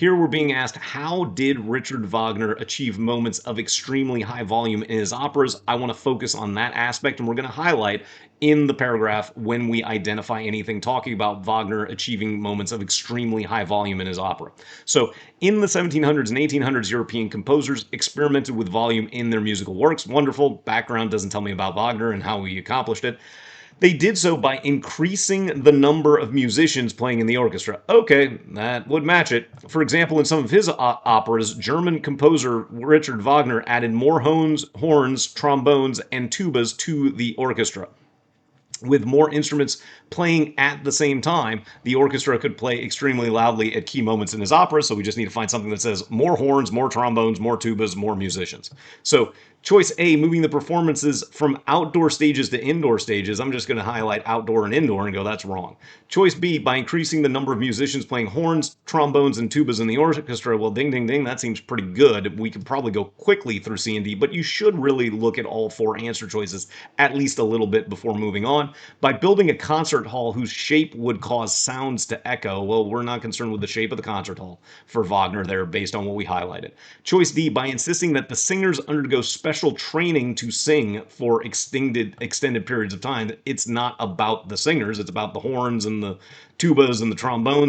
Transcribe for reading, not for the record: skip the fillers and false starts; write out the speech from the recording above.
Here we're being asked, how did Richard Wagner achieve moments of extremely high volume in his operas? I want to focus on that aspect, and we're going to highlight in the paragraph when we identify anything talking about Wagner achieving moments of extremely high volume in his opera. So, in the 1700s and 1800s, European composers experimented with volume in their musical works. Wonderful. Background doesn't tell me about Wagner and how he accomplished it. They did so by increasing the number of musicians playing in the orchestra. Okay, that would match it. For example, in some of his operas, German composer Richard Wagner added more horns, trombones, and tubas to the orchestra. With more instruments playing at the same time, the orchestra could play extremely loudly at key moments in his opera, so we just need to find something that says more horns, more trombones, more tubas, more musicians. So choice A, moving the performances from outdoor stages to indoor stages. I'm just going to highlight outdoor and indoor and go, that's wrong. Choice B, by increasing the number of musicians playing horns, trombones, and tubas in the orchestra. Well, ding, ding, ding, that seems pretty good. We could probably go quickly through C and D, but you should really look at all four answer choices at least a little bit before moving on. By building a concert hall whose shape would cause sounds to echo, well, we're not concerned with the shape of the concert hall for Wagner there based on what we highlighted. Choice D, by insisting that the singers undergo special training to sing for extended periods of time. It's not about the singers, it's about the horns and the tubas and the trombones.